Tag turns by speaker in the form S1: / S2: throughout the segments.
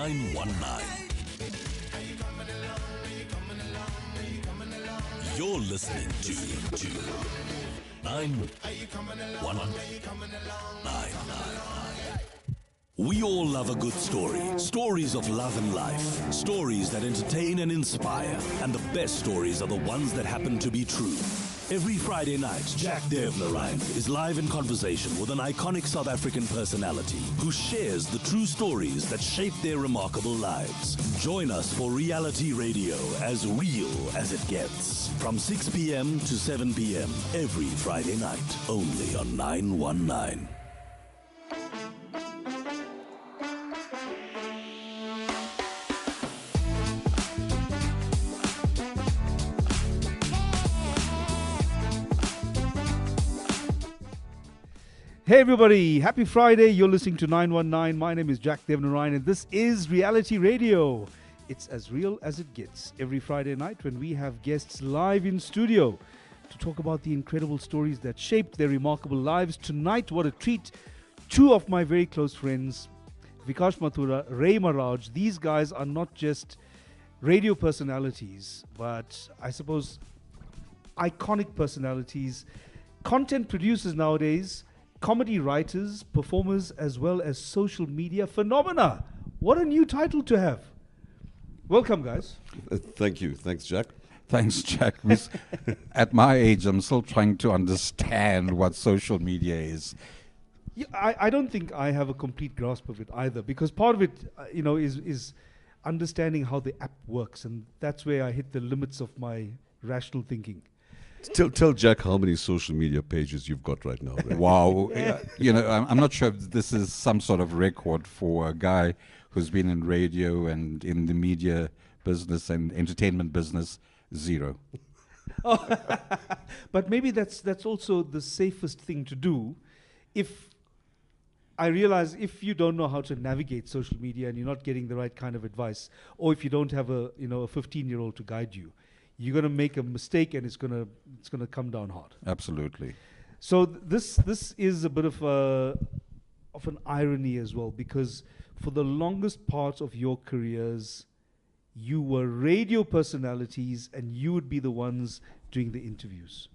S1: 919. You're listening to 919. We all love a good story. Stories of love and life. Stories that entertain and inspire. And the best stories are the ones that happen to be true. Every Friday night, Jack Devnarain is live in conversation with an iconic South African personality who shares the true stories that shape their remarkable lives. Join us for reality radio as real as it gets. From 6 p.m. to 7 p.m. every Friday night, only on 919.
S2: Hey everybody, happy Friday. You're listening to 919. My name is Jack Devnarain and this is Reality Radio. It's as real as it gets. Every Friday night when we have guests live in studio to talk about the incredible stories that shaped their remarkable lives. Tonight, what a treat. Two of my very close friends, Vikash Mathura, Ray Maharaj. These guys are not just radio personalities, but I suppose iconic personalities, content producers nowadays, comedy writers, performers, as well as social media phenomena. What a new title to have. Welcome, guys.
S3: Thank you. Thanks, Jack.
S4: Thanks, Jack. At my age, I'm still trying to understand what social media is.
S2: Yeah, I don't think I have a complete grasp of it either, because part of it, is understanding how the app works, and that's where I hit the limits of my rational thinking.
S3: Tell Jack how many social media pages you've got right now. Right?
S4: Wow. I'm not sure if this is some sort of record for a guy who's been in radio and in the media business and entertainment business. 0.
S2: Oh, but maybe that's also the safest thing to do. If I realize if you don't know how to navigate social media and you're not getting the right kind of advice, or if you don't have a 15-year-old to guide you, you're going to make a mistake and it's going to come down hard.
S4: Absolutely.
S2: So this is a bit of an irony as well, because for the longest part of your careers, you were radio personalities and you would be the ones doing the interviews.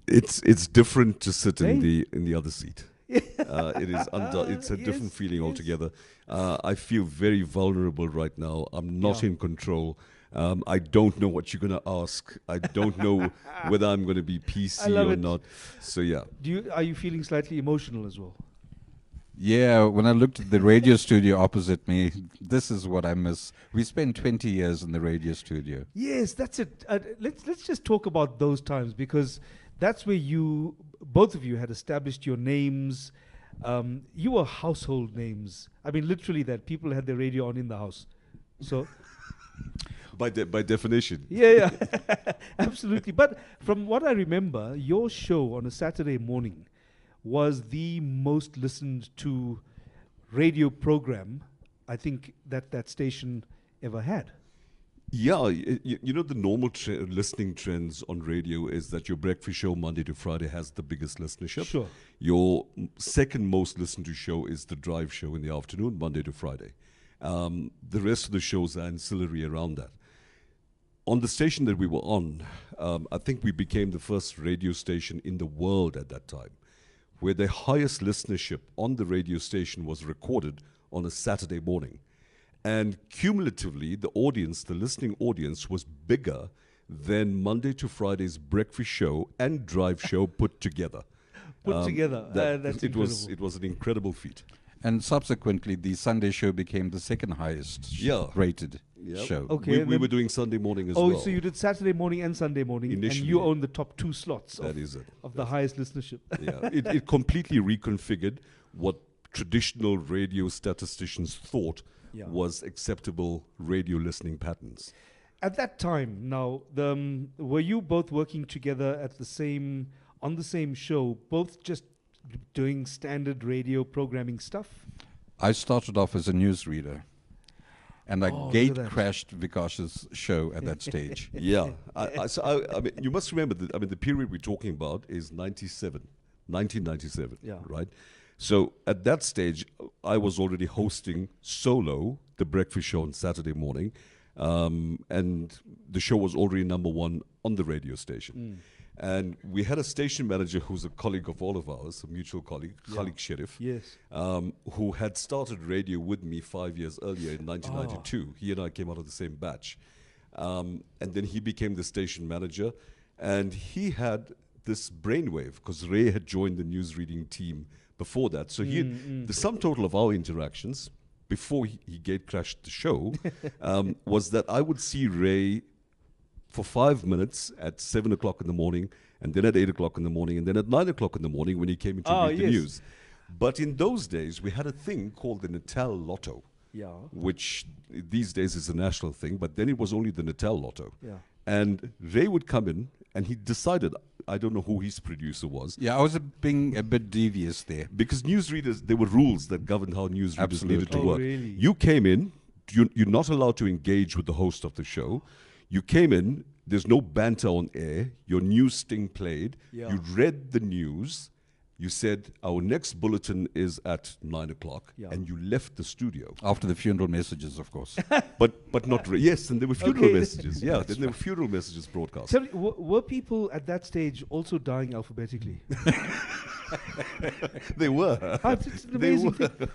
S3: It's different to sit in the other seat. It's a different feeling altogether. I feel very vulnerable right now. I'm not in control. I don't know what you're going to ask. I don't know whether I'm going to be PC or not. So yeah.
S2: Are you feeling slightly emotional as well?
S4: Yeah, when I looked at the radio studio opposite me, this is what I miss. We spent 20 years in the radio studio.
S2: Yes, that's it. Let's just talk about those times, because that's where both of you had established your names. You were household names. I mean, literally that people had their radio on in the house. So...
S3: By definition.
S2: Yeah, absolutely. But from what I remember, your show on a Saturday morning was the most listened to radio program I think that station ever had.
S3: Yeah, the normal listening trends on radio is that your breakfast show Monday to Friday has the biggest listenership.
S2: Sure.
S3: Your second most listened to show is the drive show in the afternoon, Monday to Friday. The rest of the shows are ancillary around that. On the station that we were on, I think we became the first radio station in the world at that time, where the highest listenership on the radio station was recorded on a Saturday morning. And cumulatively, the listening audience was bigger than Monday to Friday's breakfast show and drive show put together.
S2: That's incredible.
S3: It was an incredible feat.
S4: And subsequently, the Sunday show became the second highest rated show.
S2: Okay,
S3: we were doing Sunday morning as well.
S2: Oh, so you did Saturday morning and Sunday morning,
S3: initially,
S2: and you owned the top 2 slots of the highest listenership.
S3: Yeah, it completely reconfigured what traditional radio statisticians thought was acceptable radio listening patterns.
S2: At that time, now, were you both working together on the same show, both just doing standard radio programming stuff?
S4: I started off as a newsreader, and I gate-crashed Vikash's show at that stage.
S3: Yeah. I mean, you must remember that, the period we're talking about is 1997, right? So at that stage, I was already hosting solo the breakfast show on Saturday morning. And the show was already #1 on the radio station. And we had a station manager who's a colleague of all of ours, a mutual colleague, Khalid Sharif,
S2: Yes.
S3: who had started radio with me 5 years earlier in 1992. He and I came out of the same batch. And then he became the station manager. And he had this brainwave because Ray had joined the news reading team before that. So the sum total of our interactions before he gatecrashed the show was that I would see Ray for 5 minutes at 7 o'clock in the morning, and then at 8 o'clock in the morning, and then at 9 o'clock in the morning when he came in to read the news. But in those days, we had a thing called the Natal Lotto, which these days is a national thing, but then it was only the Natal Lotto. And Ray would come in, and he decided, I don't know who his producer was.
S4: Yeah, I was being a bit devious there.
S3: Because newsreaders, there were rules that governed how newsreaders needed to work.
S2: Really?
S3: You came in, you're not allowed to engage with the host of the show. You came in, there's no banter on air, your news sting played, you read the news, you said, our next bulletin is at 9 o'clock, and you left the studio.
S4: After the funeral messages, of course.
S3: But not, yes, and there were funeral messages, then there were funeral messages broadcast.
S2: Tell me, were people at that stage also dying alphabetically?
S3: They were.
S2: It's an amazing thing.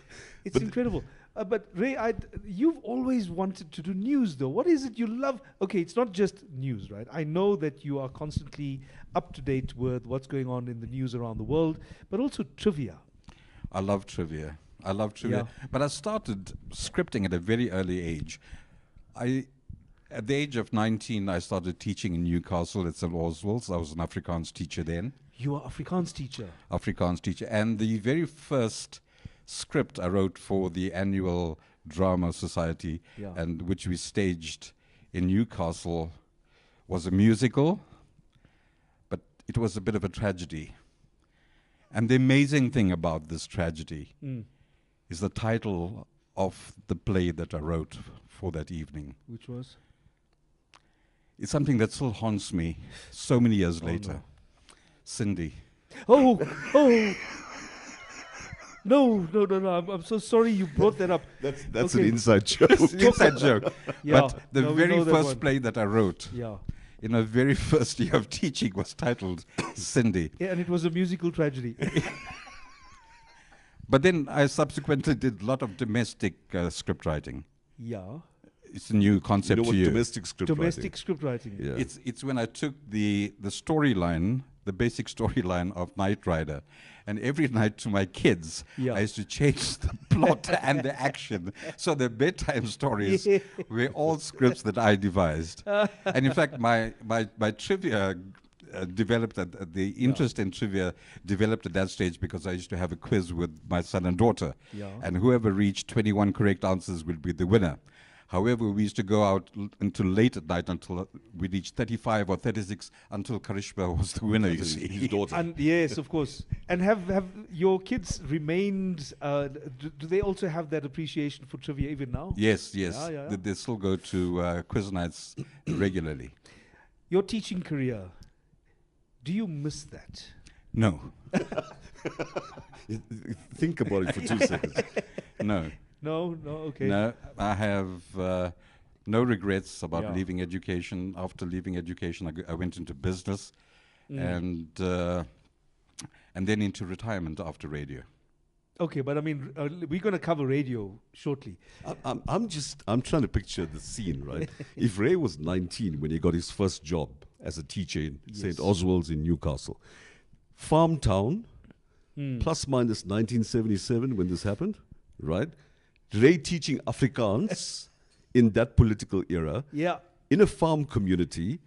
S2: It's incredible. But Ray, you've always wanted to do news, though. What is it you love? Okay, it's not just news, right? I know that you are constantly up to date with what's going on in the news around the world, but also trivia.
S4: I love trivia. But I started scripting at a very early age. At the age of 19, I started teaching in Newcastle at St. Oswald's. I was an Afrikaans teacher then.
S2: You are Afrikaans teacher.
S4: Afrikaans teacher. And the very first script I wrote for the annual Drama Society, and which we staged in Newcastle, was a musical, but it was a bit of a tragedy. And the amazing thing about this tragedy is the title of the play that I wrote for that evening.
S2: Which was?
S4: It's something that still haunts me so many years later. No. Cindy.
S2: Oh! No. I'm so sorry you brought that up.
S3: That's an inside joke.
S4: It's an inside joke. But the very first play that I wrote in my very first year of teaching was titled Cindy.
S2: Yeah, and it was a musical tragedy.
S4: But then I subsequently did a lot of domestic script writing.
S2: Yeah.
S4: It's a new concept to you.
S3: Domestic
S2: script writing.
S3: Yeah.
S4: It's when I took the storyline, the basic storyline of Knight Rider, and every night to my kids, I used to change the plot and the action. So the bedtime stories were all scripts that I devised. And in fact, my trivia developed the interest in trivia developed at that stage because I used to have a quiz with my son and daughter, and whoever reached 21 correct answers would be the winner. However, we used to go out until late at night until we reached 35 or 36 until Karishma was the winner, you see.
S3: His daughter.
S2: And yes, of course. And have your kids remained, do they also have that appreciation for trivia even now?
S4: Yes. They still go to quiz nights regularly.
S2: Your teaching career, do you miss that?
S4: No.
S3: Think about it for 2 seconds.
S4: No.
S2: No, okay.
S4: No, I have no regrets about leaving education. After leaving education, I went into business and then into retirement after radio.
S2: Okay, but I mean, we're going to cover radio shortly.
S3: I'm trying to picture the scene, right? If Ray was 19 when he got his first job as a teacher in St. Oswald's in Newcastle, farm town, plus minus 1977 when this happened, right? Ray teaching Afrikaans in that political era, in a farm community,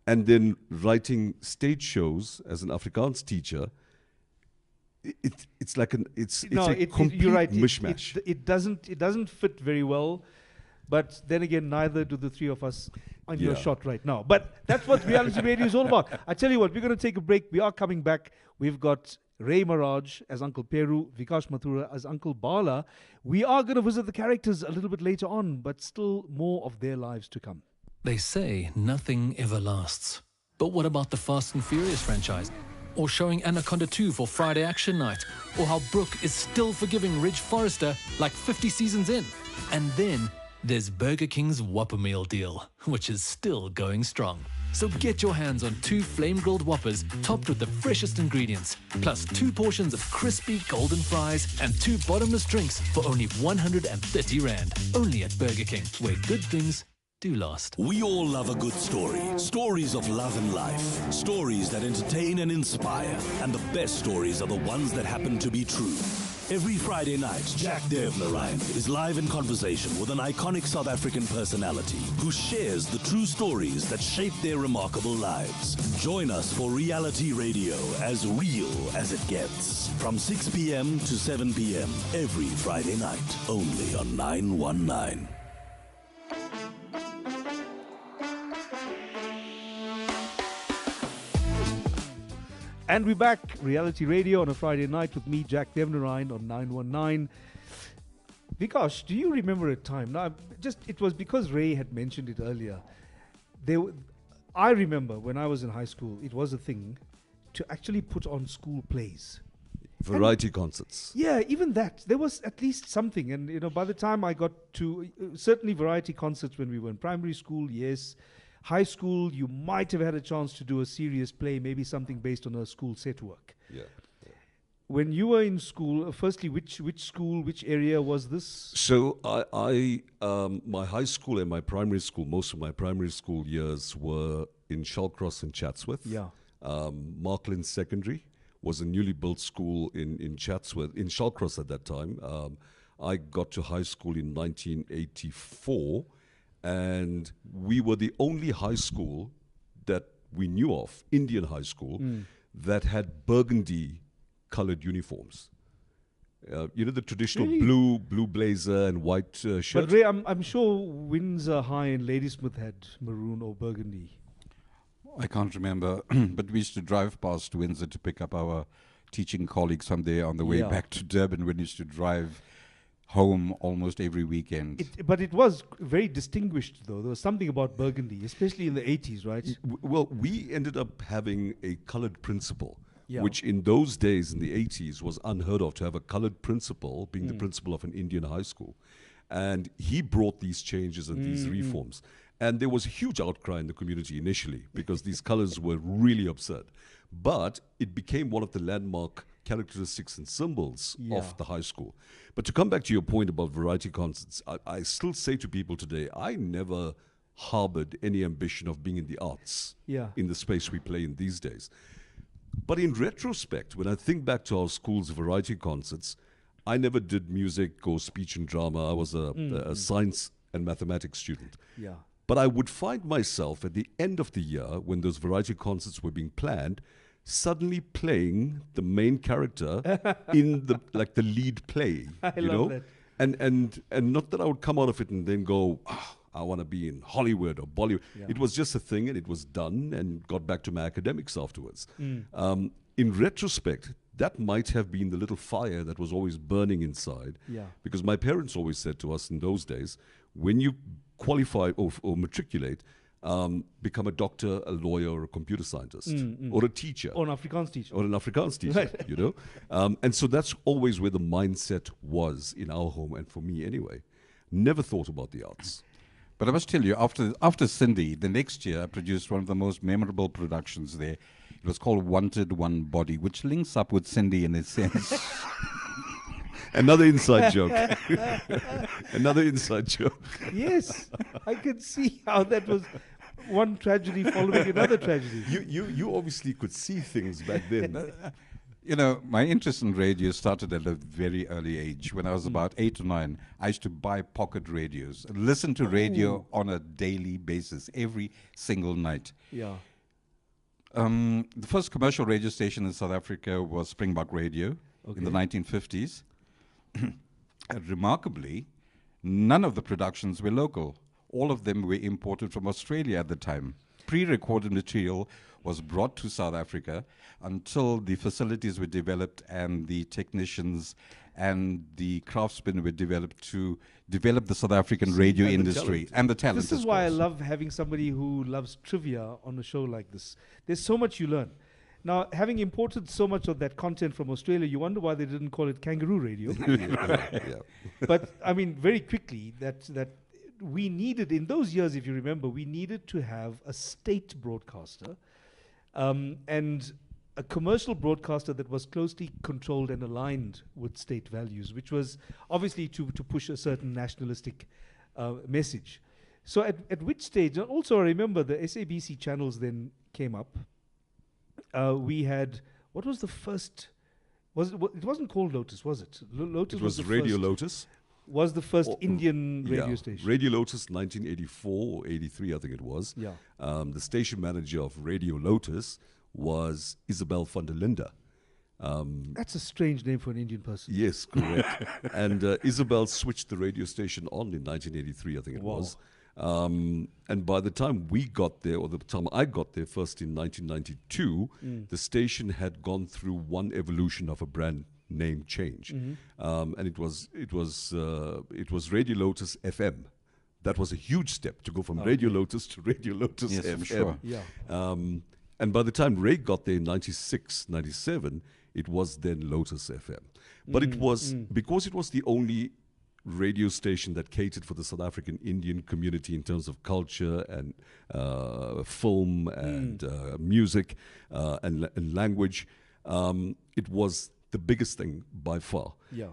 S3: and then writing stage shows as an Afrikaans teacher. It's like it's a complete
S2: you're right.
S3: mishmash.
S2: It doesn't fit very well, but then again, neither do the three of us on your shot right now. But that's what reality radio is all about. I tell you what, we're going to take a break. We are coming back. We've got Ray Maraj as Uncle Peru, Vikash Mathura as Uncle Bala. We are going to visit the characters a little bit later on, but still more of their lives to come.
S5: They say nothing ever lasts. But what about the Fast and Furious franchise? Or showing Anaconda 2 for Friday Action Night? Or how Brooke is still forgiving Ridge Forrester like 50 seasons in? And then there's Burger King's Whopper Meal deal, which is still going strong. So get your hands on 2 flame-grilled Whoppers topped with the freshest ingredients, plus 2 portions of crispy golden fries and 2 bottomless drinks for only 130 Rand. Only at Burger King, where good things do last.
S1: We all love a good story. Stories of love and life. Stories that entertain and inspire. And the best stories are the ones that happen to be true. Every Friday night, Jack Devnarain is live in conversation with an iconic South African personality who shares the true stories that shape their remarkable lives. Join us for reality radio as real as it gets. From 6 p.m. to 7 p.m. every Friday night, only on 919.
S2: And we're back, Reality Radio on a Friday night with me, Jack Devnarain, on 919. Vikash, do you remember a time? Now, it was because Ray had mentioned it earlier. I remember when I was in high school, it was a thing to actually put on school plays.
S3: Variety concerts.
S2: Yeah, even that. There was at least something. And, by the time I got to, certainly variety concerts when we were in primary school, yes. High school, you might have had a chance to do a serious play, maybe something based on a school set work.
S3: Yeah.
S2: When you were in school, firstly, which school, which area was this?
S3: So my high school and my primary school, most of my primary school years were in Shallcross and Chatsworth.
S2: Yeah.
S3: Markland Secondary was a newly built school in Chatsworth, in Shallcross at that time. I got to high school in 1984. And we were the only high school that we knew of, Indian high school, that had burgundy colored uniforms. The traditional blue blazer and white shirt.
S2: But Ray, I'm sure Windsor High and Ladysmith had maroon or burgundy.
S4: I can't remember, but we used to drive past Windsor to pick up our teaching colleagues from there on the way back to Durban. We used to drive home almost every weekend.
S2: But it was very distinguished, though. There was something about burgundy, especially in the 80s, right?
S3: Well, we ended up having a colored principal,
S2: Yeah.
S3: which in those days, in the 80s, was unheard of, to have a colored principal being the principal of an Indian high school. And he brought these changes and these reforms. And there was a huge outcry in the community initially because these colors were really absurd. But it became one of the landmark characteristics and symbols of the high school. But to come back to your point about variety concerts, I still say to people today, I never harbored any ambition of being in the arts in the space we play in these days. But in retrospect, when I think back to our school's variety concerts, I never did music or speech and drama. I was a science and mathematics student.
S2: Yeah.
S3: But I would find myself at the end of the year, when those variety concerts were being planned, suddenly playing the main character in the lead play.
S2: I love that.
S3: And not that I would come out of it and then go, I want to be in Hollywood or Bollywood.
S2: Yeah.
S3: It was just a thing, and it was done, and got back to my academics afterwards. In retrospect, that might have been the little fire that was always burning inside.
S2: Yeah.
S3: Because my parents always said to us in those days, when you qualify or matriculate, become a doctor, a lawyer, or a computer scientist, or a teacher.
S2: Or an Afrikaans teacher.
S3: Or an Afrikaans teacher, you know? And so that's always where the mindset was in our home, and for me anyway. Never thought about the arts.
S4: But I must tell you, after Cindy, the next year I produced one of the most memorable productions there. It was called Wanted One Body, which links up with Cindy in a sense.
S3: Another inside joke. Another inside joke.
S2: Yes, I can see how that was one tragedy following another tragedy.
S3: You obviously could see things back then.
S4: You know, my interest in radio started at a very early age. When I was about 8 or 9, I used to buy pocket radios and listen to radio on a daily basis, every single night.
S2: Yeah.
S4: The first commercial radio station in South Africa was Springbok Radio in the 1950s. And remarkably, none of the productions were local. All of them were imported from Australia at the time. Pre-recorded material was brought to South Africa until the facilities were developed and the technicians and the craftsmen were developed to develop the South African radio industry and the talent.
S2: This is why I love having somebody who loves trivia on a show like this. There's so much you learn. Now, having imported so much of that content from Australia, you wonder why they didn't call it kangaroo radio.
S3: Yeah.
S2: But, I mean, very quickly, that we needed, in those years, if you remember, we needed to have a state broadcaster and a commercial broadcaster that was closely controlled and aligned with state values, which was obviously to push a certain nationalistic message. So at which stage, and also I remember the SABC channels then came up. We had, what was the first, it wasn't called Lotus, was it? Lotus
S3: It was
S2: the
S3: Radio
S2: first,
S3: Lotus.
S2: was the first Indian radio station.
S3: Radio Lotus, 1984 or 83, I think it was.
S2: Yeah.
S3: The station manager of Radio Lotus was Isabel van der Linde.
S2: That's a strange name for an Indian person.
S3: Yes, correct. And Isabel switched the radio station on in 1983, I think it was. And by the time we got there, or the time I got there first in 1992, the station had gone through one evolution of a brand name change. And it was Radio Lotus FM. That was a huge step to go from Radio Lotus to Radio Lotus
S4: Yes,
S3: FM.
S4: I'm sure.
S2: Yeah.
S3: And by the time Ray got there in 96, 97, it was then Lotus FM. But it was, because it was the only radio station that catered for the South African Indian community in terms of culture and film and music and language, it was the biggest thing by far.
S2: Yeah.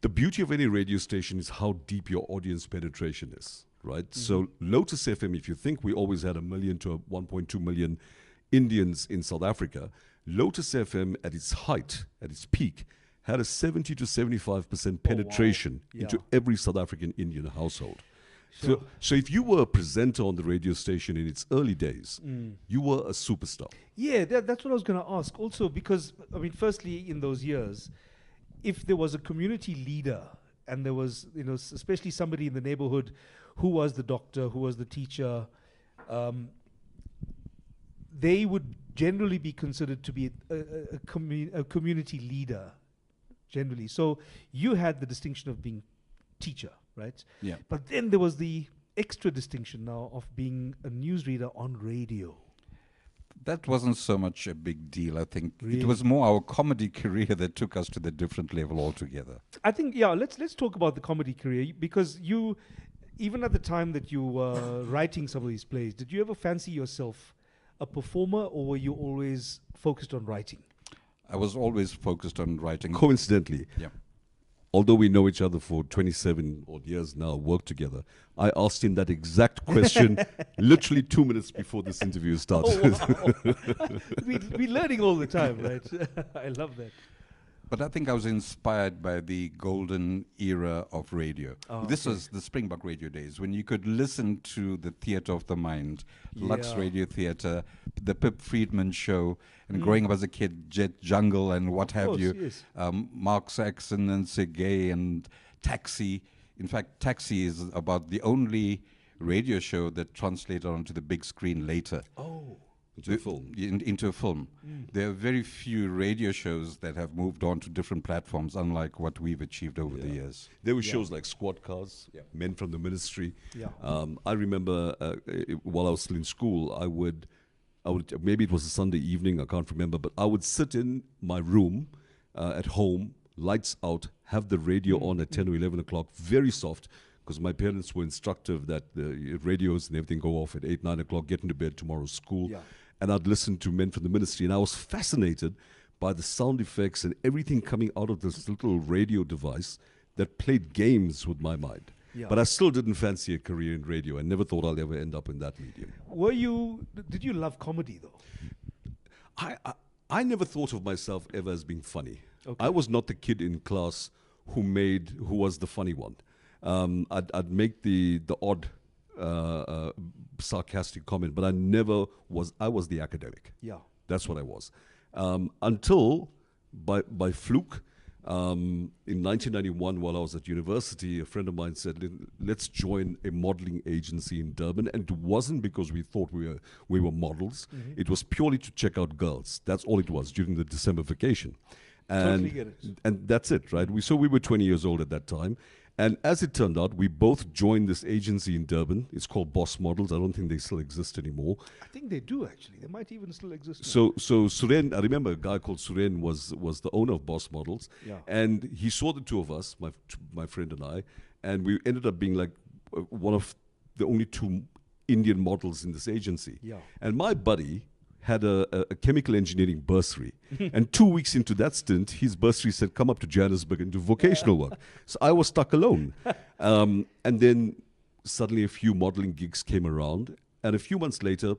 S3: The beauty of any radio station is how deep your audience penetration is, right? So Lotus FM, if you think we always had 1 million to 1.2 million Indians in South Africa, Lotus FM at its height, at its peak, had a 70 to 75% penetration into every South African Indian household.
S2: Sure.
S3: So if you were a presenter on the radio station in its early days, you were a superstar.
S2: Yeah, that's what I was going to ask. Also, because, I mean, firstly, in those years, if there was a community leader and there was, especially somebody in the neighborhood who was the doctor, who was the teacher, they would generally be considered to be a community leader, generally. So you had the distinction of being teacher, right?
S4: Yeah.
S2: But then there was the extra distinction now of being a newsreader on radio.
S4: That wasn't so much a big deal, I think.
S2: Really?
S4: It was more our comedy career that took us to the different level altogether.
S2: I think, let's talk about the comedy career, because you, even at the time that you were writing some of these plays, did you ever fancy yourself a performer, or were you always focused on writing?
S4: I was always focused on writing.
S3: Coincidentally,
S4: Yeah.
S3: although we know each other for 27 odd years now, worked together, I asked him that exact question literally 2 minutes before this interview started.
S2: Oh, wow. We're learning all the time, right? I love that.
S4: But I think I was inspired by the golden era of radio. This
S2: okay.
S4: was the Springbok radio days, when you could listen to the theatre of the mind, Lux
S2: Yeah.
S4: Radio Theatre, the Pip Friedman Show, and growing up as a kid, Jet Jungle and what have
S2: course,
S4: you,
S2: yes.
S4: Mark Saxon and Sergey and Taxi. In fact, Taxi is about the only radio show that translated onto the big screen later.
S2: Oh.
S3: Into a film.
S4: Into a film. There are very few radio shows that have moved on to different platforms, unlike what we've achieved over the years.
S3: There were shows like Squad Cars, Men from the Ministry.
S2: Yeah.
S3: I remember while I was still in school, I would, maybe it was a Sunday evening, I can't remember, but I would sit in my room at home, lights out, have the radio on at 10 or 11 o'clock, very soft, because my parents were instructive that the radios and everything go off at 8, 9 o'clock, get into bed, tomorrow's school.
S2: Yeah.
S3: And I'd listen to Men from the Ministry, and I was fascinated by the sound effects and everything coming out of this little radio device that played games with my mind.
S2: Yeah.
S3: But I still didn't fancy a career in radio. I never thought I'll ever end up in that medium.
S2: Did you love comedy though?
S3: I never thought of myself ever as being funny.
S2: Okay.
S3: I was not the kid in class who was the funny one. I'd make the odd sarcastic comment, but I was the academic.
S2: Yeah.
S3: That's what I was. Until by fluke, in 1991, while I was at university, a friend of mine said, let's join a modeling agency in Durban. And it wasn't because we thought we were models. It was purely to check out girls. That's all it was during the December vacation. And,
S2: Totally get it.
S3: And that's it, right? So we were 20 years old at that time. And as it turned out, we both joined this agency in Durban. It's called Boss Models. I don't think they still exist anymore.
S2: I think they do, actually. They might even still exist.
S3: So Suren, I remember a guy called Suren was the owner of Boss Models.
S2: Yeah.
S3: And he saw the two of us, my friend and I, and we ended up being like one of the only 2 Indian models in this agency.
S2: Yeah.
S3: And my buddy had a chemical engineering bursary. And 2 weeks into that stint, his bursary said, come up to Johannesburg and do vocational work. So I was stuck alone. And then suddenly a few modeling gigs came around. And a few months later,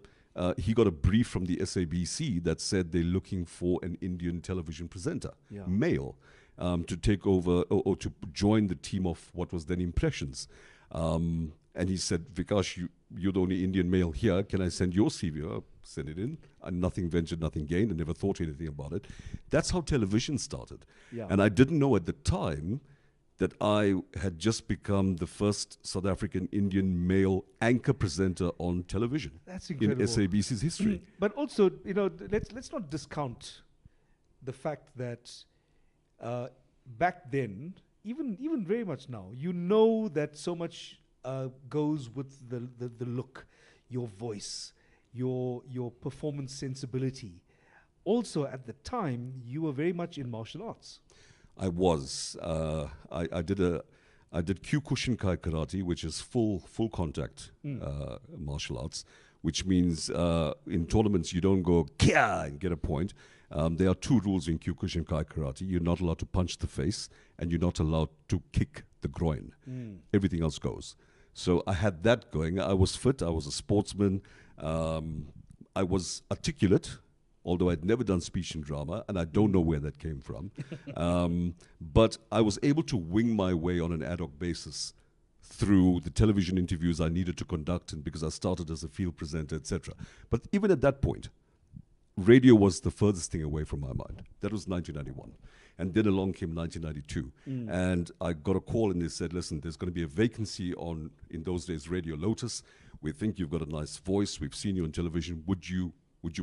S3: he got a brief from the SABC that said they're looking for an Indian television presenter, male, to take over or to join the team of what was then Impressions. And he said, Vikash, you're the only Indian male here. Can I send your CV? I sent it in. And nothing ventured, nothing gained. I never thought anything about it. That's how television started. Yeah. And I didn't know at the time that I had just become the first South African Indian male anchor presenter on television.
S2: That's incredible.
S3: In SABC's history.
S2: But also, let's not discount the fact that back then, even very much now, that so much goes with the look, your voice, your performance sensibility. Also, at the time, you were very much in martial arts.
S3: I was. I did Kyokushinkai karate, which is full contact martial arts, which means in tournaments you don't go kia and get a point. There are 2 rules in Kyokushinkai karate. You're not allowed to punch the face, and you're not allowed to kick the groin. Everything else goes. So I had that going. I was fit. I was a sportsman. I was articulate, although I'd never done speech and drama, and I don't know where that came from. But I was able to wing my way on an ad hoc basis through the television interviews I needed to conduct, and because I started as a field presenter, etc. But even at that point, radio was the furthest thing away from my mind. That was 1991. And then along came 1992. And I got a call and they said, listen, there's going to be a vacancy in those days, Radio Lotus. We think you've got a nice voice. We've seen you on television. Would you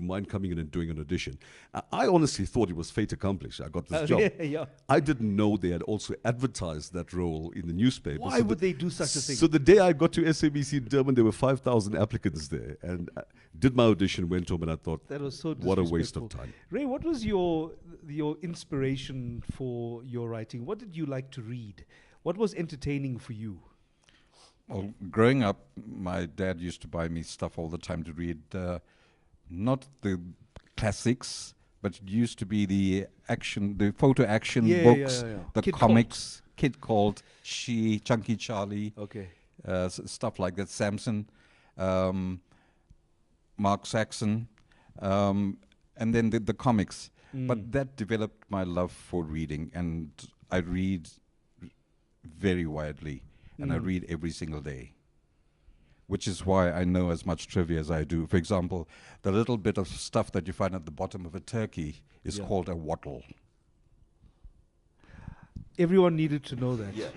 S3: mind coming in and doing an audition? I honestly thought it was fate accomplished. I got this job.
S2: Yeah.
S3: I didn't know they had also advertised that role in the newspaper.
S2: Why would they do such a thing?
S3: So the day I got to SABC in Durban, there were 5,000 applicants there. And I did my audition, went home, and I thought,
S2: that was so
S3: what a waste of time.
S2: Ray, what was your inspiration for your writing? What did you like to read? What was entertaining for you?
S4: Well, growing up, my dad used to buy me stuff all the time to read. Not the classics, but it used to be the photo action books, the
S2: Kid
S4: comics, Kid Called, She, Chunky Charlie,
S2: okay,
S4: stuff like that, Samson, Mark Saxon, and then the comics. But that developed my love for reading, and I read very widely, and I read every single day, which is why I know as much trivia as I do. For example, the little bit of stuff that you find at the bottom of a turkey is called a wattle.
S2: Everyone needed to know that. Yeah.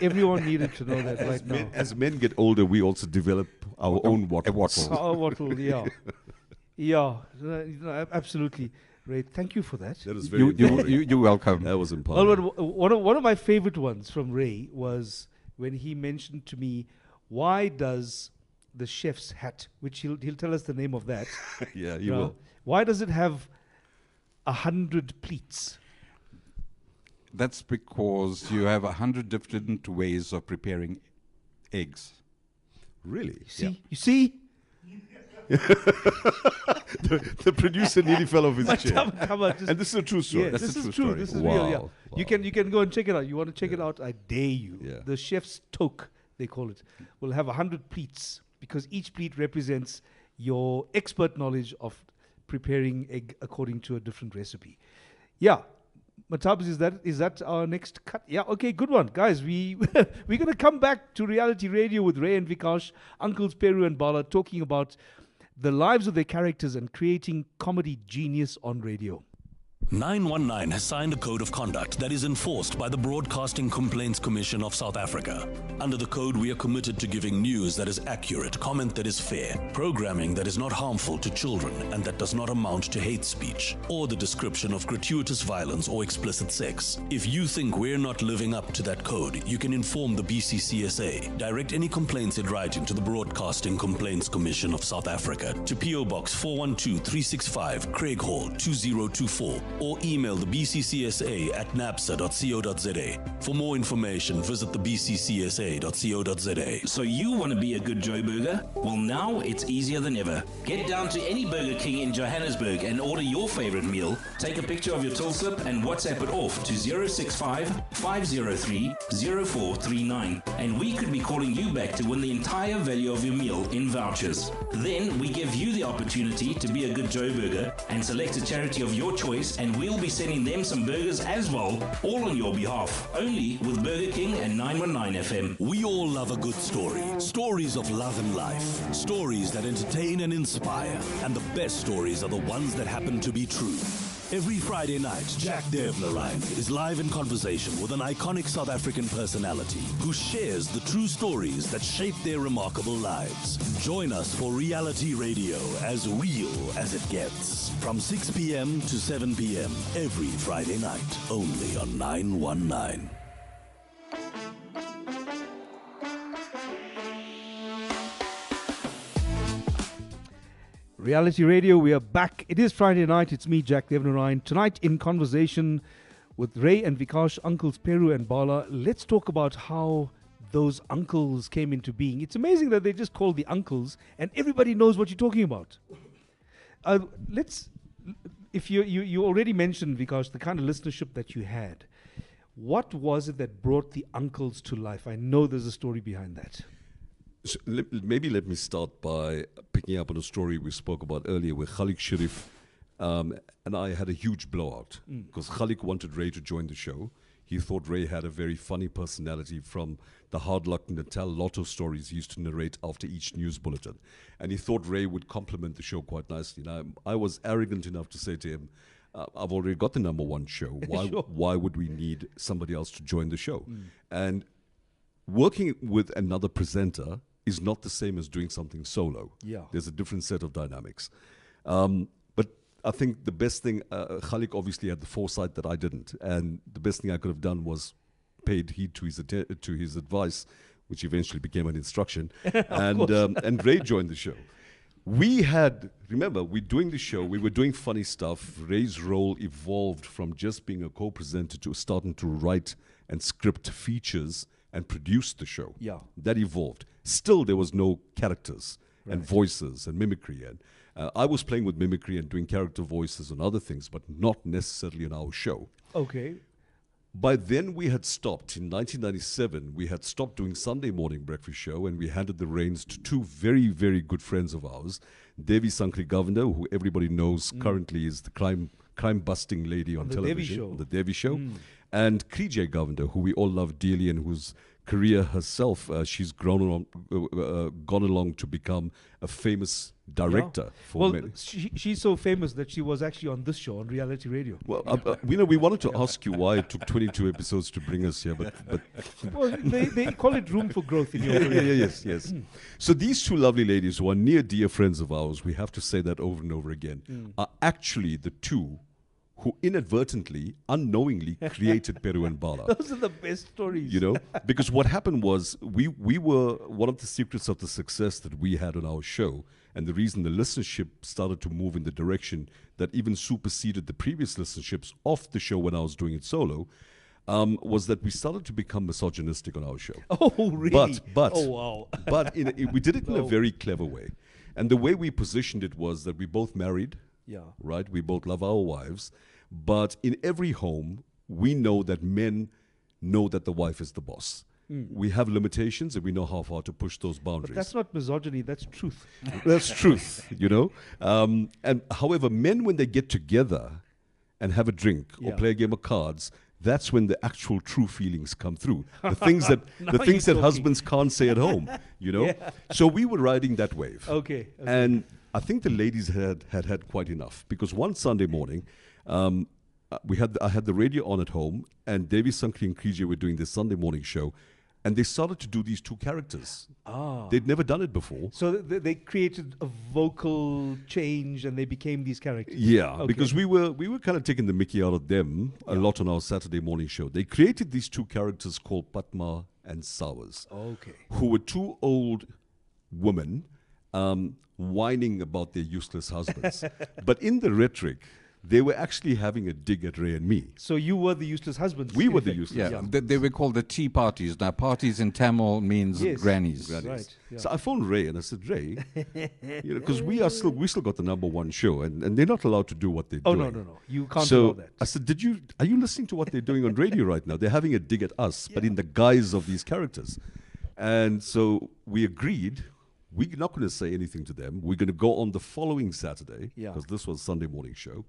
S2: Everyone needed to know that right now.
S3: As men get older, we also develop our own wattles.
S2: Our wattle, yeah. Yeah, absolutely. Ray, thank you for that.
S3: That was very
S4: you're welcome.
S3: That was empowering.
S2: Well, one of my favorite ones from Ray was when he mentioned to me, why does the chef's hat, which he'll tell us the name of that.
S3: Yeah, he will.
S2: Why does it have 100 pleats?
S4: That's because you have 100 different ways of preparing eggs.
S3: Really?
S2: You see?
S3: the producer nearly fell off his chair.
S2: Come on,
S3: and this is a true story.
S2: Yeah,
S3: That's
S2: this
S3: a
S2: is
S3: true
S2: true.
S3: story.
S2: This is
S3: Wow.
S2: real. Yeah.
S3: Wow.
S2: You can go and check it out. You want to check it out? I dare you.
S3: Yeah.
S2: The chef's toque, they call it, will have 100 pleats because each pleat represents your expert knowledge of preparing egg according to a different recipe. Yeah. Matabs, is that our next cut? Yeah, okay, good one. Guys, we're going to come back to reality radio with Ray and Vikash, Uncles Peru and Bala, talking about the lives of their characters and creating comedy genius on radio.
S1: 919 has signed a code of conduct that is enforced by the Broadcasting Complaints Commission of South Africa. Under the code, we are committed to giving news that is accurate, comment that is fair, programming that is not harmful to children and that does not amount to hate speech, or the description of gratuitous violence or explicit sex. If you think we're not living up to that code, you can inform the BCCSA. Direct any complaints in writing to the Broadcasting Complaints Commission of South Africa to PO Box 412365, Craig Hall 2024, or email the BCCSA at napsa.co.za. For more information, visit the bccsa.co.za.
S6: So you want to be a good Joe Burger? Well, now it's easier than ever. Get down to any Burger King in Johannesburg and order your favorite meal. Take a picture of your till slip and WhatsApp it off to 065 503 0439, and we could be calling you back to win the entire value of your meal in vouchers. Then we give you the opportunity to be a good Joe Burger and select a charity of your choice, and we'll be sending them some burgers as well, all on your behalf. Only with Burger King and 919 FM.
S1: We all love a good story. Stories of love and life. Stories that entertain and inspire. And the best stories are the ones that happen to be true. Every Friday night, Jack Devnarain is live in conversation with an iconic South African personality who shares the true stories that shape their remarkable lives. Join us for reality radio, as real as it gets. From 6 p.m. to 7 p.m. every Friday night, only on 919.
S2: Reality Radio, we are back. It is Friday night. It's me, Jack Devnarain. Tonight, in conversation with Ray and Vikash, uncles Peru and Bala, let's talk about how those uncles came into being. It's amazing that they just call the uncles and everybody knows what you're talking about. If you already mentioned, Vikash, the kind of listenership that you had. What was it that brought the uncles to life? I know there's a story behind that.
S3: So maybe let me start by picking up on a story we spoke about earlier where Khalik Sharif and I had a huge blowout because Khalik wanted Ray to join the show. He thought Ray had a very funny personality from the hard luck Natal lotto stories he used to narrate after each news bulletin. And he thought Ray would complement the show quite nicely. Now, I was arrogant enough to say to him, I've already got the #1 show. Why would we need somebody else to join the show? And working with another presenter is not the same as doing something solo.
S2: Yeah.
S3: There's a different set of dynamics. But I think the best thing, Khalik obviously had the foresight that I didn't. And the best thing I could have done was paid heed to his advice, which eventually became an instruction. And Ray joined the show. Remember, we're doing the show, we were doing funny stuff. Ray's role evolved from just being a co-presenter to starting to write and script features and produce the show.
S2: Yeah.
S3: That evolved. Still, there was no characters and voices and mimicry. And I was playing with mimicry and doing character voices and other things, but not necessarily in our show.
S2: Okay.
S3: By then, we had stopped. In 1997, we had stopped doing Sunday morning breakfast show, and we handed the reins to two very, very good friends of ours, Devi Sankri Governor, who everybody knows currently is the crime-busting lady on television, on the Devi Show, and Krije Governor, who we all love dearly and whose career herself, she's gone along to become a famous director.
S2: She's so famous that she was actually on this show, on reality radio.
S3: Well, we wanted to ask you why it took 22 episodes to bring us here, but
S2: well, they call it room for growth in your career.
S3: Yes. So these two lovely ladies, who are near dear friends of ours, we have to say that over and over again, are actually the two who inadvertently, unknowingly created Peru and Bala.
S2: Those are the best stories.
S3: You know, because what happened was we were one of the secrets of the success that we had on our show, and the reason the listenership started to move in the direction that even superseded the previous listenerships of the show when I was doing it solo, was that we started to become misogynistic on our show.
S2: Oh, really?
S3: But
S2: oh, wow.
S3: But we did it in a very clever way. And the way we positioned it was that we both married.
S2: Yeah.
S3: Right? We both love our wives. But in every home, we know that men know that the wife is the boss. We have limitations and we know how far to push those boundaries.
S2: But that's not misogyny, that's truth.
S3: That's truth, you know. And however, men, when they get together and have a drink or play a game of cards, that's when the actual true feelings come through. The things that husbands can't say at home, you know.
S2: Yeah.
S3: So we were riding that wave.
S2: Okay.
S3: And I think the ladies had quite enough, because one Sunday morning, I had the radio on at home, and Devi Sankri and Krije were doing this Sunday morning show, and they started to do these two characters. They'd never done it before.
S2: So they created a vocal change, and they became these characters.
S3: Yeah, because we were kind of taking the mickey out of them a lot on our Saturday morning show. They created these two characters called Padma and Sawers, who were two old women whining about their useless husbands. But in the rhetoric, they were actually having a dig at Ray and me.
S2: So you were the useless husbands.
S3: We
S2: in
S3: were the
S2: effect.
S3: useless
S4: Yeah,
S3: husbands.
S4: they were called the tea parties. Now, parties in Tamil means
S2: Yes.
S4: grannies.
S2: Right. Yeah.
S3: So I phoned Ray and I said, Ray, because we still got the #1 show, and they're not allowed to do what they're doing.
S2: No. You can't
S3: So
S2: allow that.
S3: I said, are you listening to what they're doing on radio right now? They're having a dig at us, but in the guise of these characters. And so we agreed, we're not going to say anything to them. We're going to go on the following Saturday,
S2: Yeah.
S3: because this was Sunday morning show.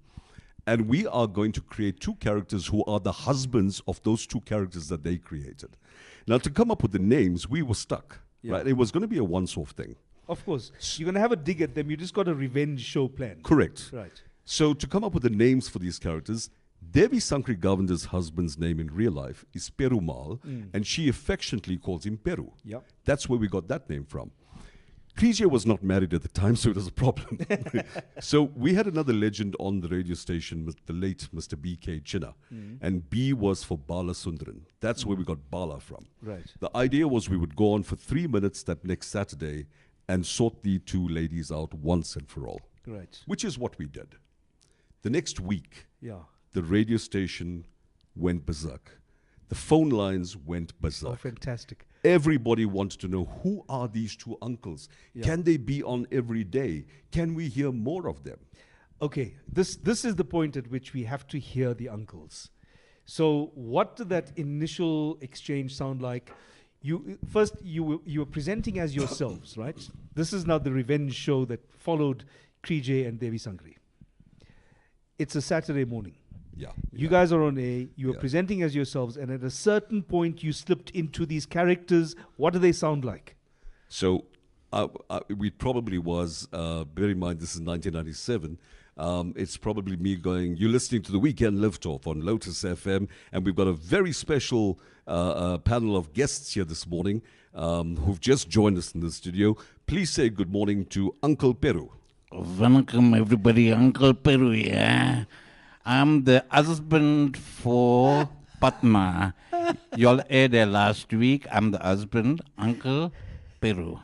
S3: And we are going to create two characters who are the husbands of those two characters that they created. Now, to come up with the names, we were stuck.
S2: Yeah.
S3: Right? It was going to be a once-off thing.
S2: Of course. You're going to have a dig at them. You just got a revenge show plan.
S3: Correct.
S2: Right.
S3: So to come up with the names for these characters, Devi Sankri Govinda's husband's name in real life is Peru Bala, and she affectionately calls him Peru.
S2: Yep.
S3: That's where we got that name from. Krije was not married at the time, so it was a problem. So we had another legend on the radio station, the late Mr. B.K. Chinna, and B was for Bala Sundaran. That's where we got Bala from.
S2: Right.
S3: The idea was we would go on for 3 minutes that next Saturday and sort the two ladies out once and for all,
S2: Right.
S3: which is what we did. The next week,
S2: Yeah.
S3: the radio station went berserk. The phone lines went
S2: Oh,
S3: berserk.
S2: fantastic.
S3: Everybody wanted to know, who are these two uncles?
S2: Yeah.
S3: Can they be on every day? Can we hear more of them?
S2: Okay, this is the point at which we have to hear the uncles. So, what did that initial exchange sound like? You were presenting as yourselves, right? This is now the revenge show that followed Krije and Devi Sankri. It's a Saturday morning.
S3: Yeah.
S2: You guys are on air. You were
S3: Yeah.
S2: presenting as yourselves, and at a certain point, you slipped into these characters. What do they sound like?
S3: So we probably was, bear in mind this is 1997, it's probably me going, you're listening to the Weekend Liftoff on Lotus FM, and we've got a very special panel of guests here this morning who've just joined us in the studio. Please say good morning to Uncle Peru.
S7: Welcome everybody, Uncle Peru, yeah. I'm the husband for Padma. Y'all aired there last week. I'm the husband, Uncle Peru.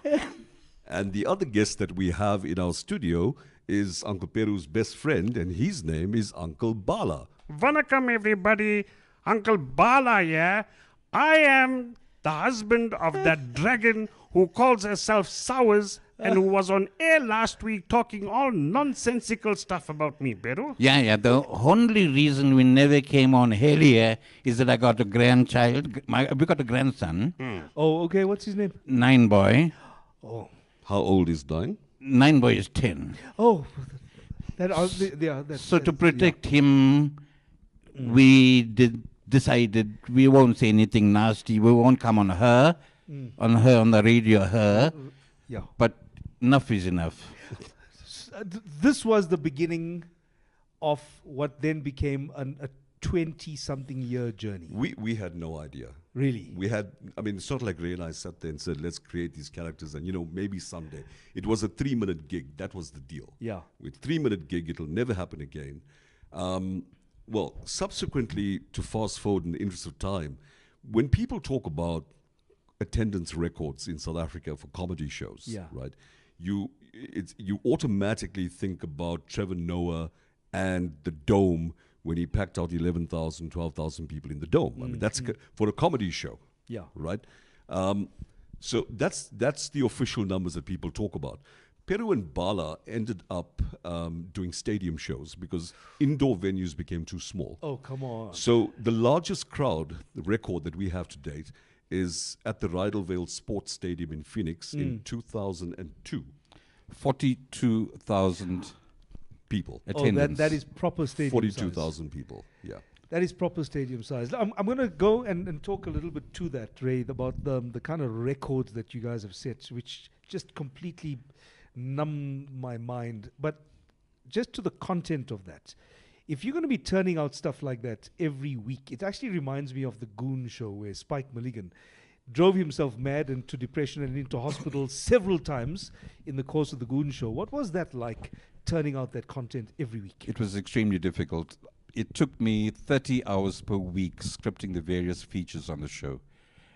S3: And the other guest that we have in our studio is Uncle Peru's best friend, and his name is Uncle Bala.
S8: Vanakkam everybody, Uncle Bala, yeah. I am the husband of that dragon who calls herself Sowers and who was on air last week talking all nonsensical stuff about me, Peru.
S7: Yeah. The only reason we never came on here is that I got a grandchild. We got a grandson,
S2: Oh, okay. What's his name?
S7: 9 boy.
S3: How old is Dine?
S7: 9 boy is 10.
S2: Oh, that's
S7: So to protect him, we decided we won't say anything nasty. We won't come on her, on the radio, her.
S2: Yeah.
S7: But enough is enough.
S2: This was the beginning of what then became a 20-something year journey.
S3: We had no idea.
S2: Really?
S3: It's not like Ray and I sat there and said, let's create these characters and, maybe someday. It was a 3-minute gig. That was the deal.
S2: Yeah.
S3: With 3-minute gig, it'll never happen again. Well, subsequently, to fast forward in the interest of time, when people talk about attendance records in South Africa for comedy shows,
S2: Yeah.
S3: right? You automatically think about Trevor Noah and the Dome when he packed out 11,000, 12,000 people in the Dome. That's for a comedy show.
S2: Yeah.
S3: Right? So that's the official numbers that people talk about. Peru and Bala ended up doing stadium shows because indoor venues became too small.
S2: Oh, come on.
S3: So the largest crowd, the record that we have to date, is at the Rydalvale Sports Stadium in Phoenix in 2002.
S4: 42,000
S3: people.
S4: attendance.
S2: That is proper stadium
S3: 42,000 people, yeah.
S2: That is proper stadium size. I'm going to go and talk a little bit to that, Ray, about the kind of records that you guys have set, which just completely numb my mind. But just to the content of that, if you're going to be turning out stuff like that every week, it actually reminds me of the Goon show where Spike Milligan drove himself mad and to depression and into hospital several times in the course of the Goon show. What was that like, turning out that content every week?
S4: It was extremely difficult. It took me 30 hours per week scripting the various features on the show.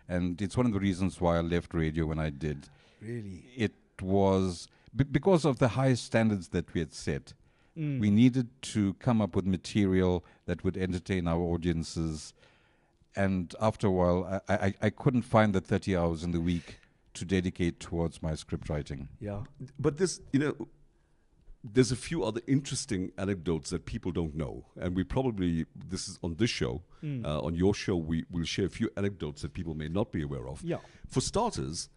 S4: And it's one of the reasons why I left radio when I did.
S2: Really?
S4: It was because of the high standards that we had set. We needed to come up with material that would entertain our audiences. And after a while, I couldn't find the 30 hours in the week to dedicate towards my script writing.
S2: Yeah.
S3: But this, there's a few other interesting anecdotes that people don't know. And we probably, this is on this show, on your show, we will share a few anecdotes that people may not be aware of.
S2: Yeah.
S3: For starters,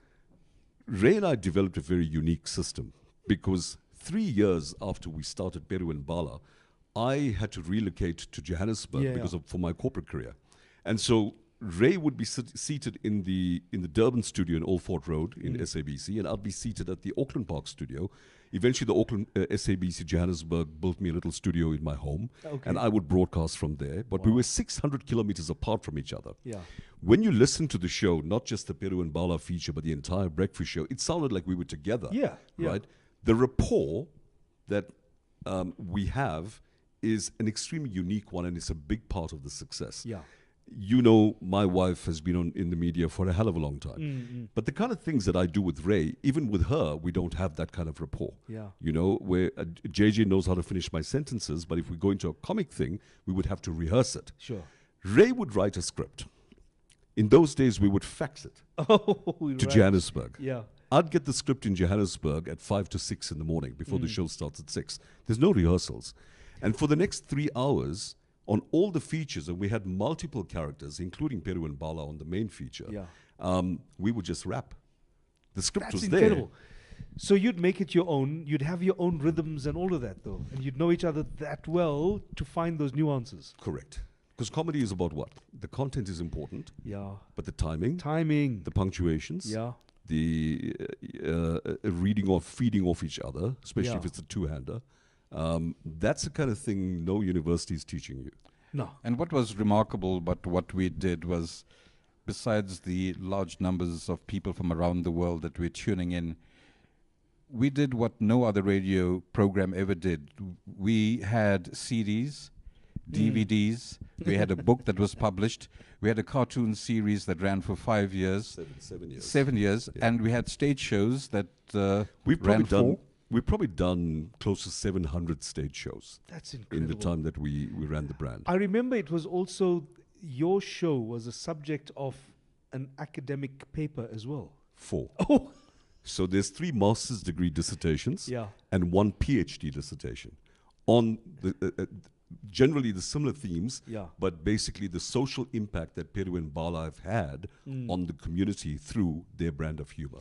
S3: Ray and I developed a very unique system because 3 years after we started Peru Bala, I had to relocate to Johannesburg because for my corporate career. And so Ray would be seated in the Durban studio in Old Fort Road in SABC, and I'd be seated at the Auckland Park studio. Eventually, the Auckland SABC Johannesburg built me a little studio in my home, and I would broadcast from there. But we were 600 kilometers apart from each other.
S2: Yeah.
S3: When you listen to the show, not just the Peru Bala feature, but the entire breakfast show, it sounded like we were together.
S2: Yeah.
S3: Right? The rapport that we have is an extremely unique one, and it's a big part of the success.
S2: Yeah.
S3: My wife has been in the media for a hell of a long time. But the kind of things that I do with Ray, even with her, we don't have that kind of rapport.
S2: Yeah.
S3: Where JJ knows how to finish my sentences, but if we go into a comic thing, we would have to rehearse it.
S2: Sure.
S3: Ray would write a script. In those days, we would fax it to Johannesburg.
S2: Yeah.
S3: I'd get the script in Johannesburg at 5 to 6 in the morning before the show starts at 6. There's no rehearsals. And for the next 3 hours, on all the features, and we had multiple characters, including Peru Bala on the main feature, we would just rap. The script was
S2: incredible. So you'd make it your own. You'd have your own rhythms and all of that, though. And you'd know each other that well to find those nuances.
S3: Correct. Because comedy is about what? The content is important.
S2: Yeah.
S3: But the timing.
S2: The
S3: punctuations.
S2: Yeah.
S3: The feeding off each other, especially if it's a two-hander. That's the kind of thing no university is teaching you.
S2: No.
S4: And what was remarkable about what we did was, besides the large numbers of people from around the world that were tuning in, we did what no other radio program ever did. We had CDs, DVDs, we had a book that was published, we had a cartoon series that ran for 5 years.
S3: 7 years.
S4: 7 years, and we had stage shows that
S3: We've probably done close to 700 stage shows.
S2: That's incredible.
S3: In the time that we ran the brand.
S2: I remember it was also, your show was a subject of an academic paper as well.
S3: 4.
S2: Oh.
S3: So there's 3 master's degree dissertations and 1 PhD dissertation on the generally the similar themes, but basically the social impact that Peru Bala have had on the community through their brand of humor.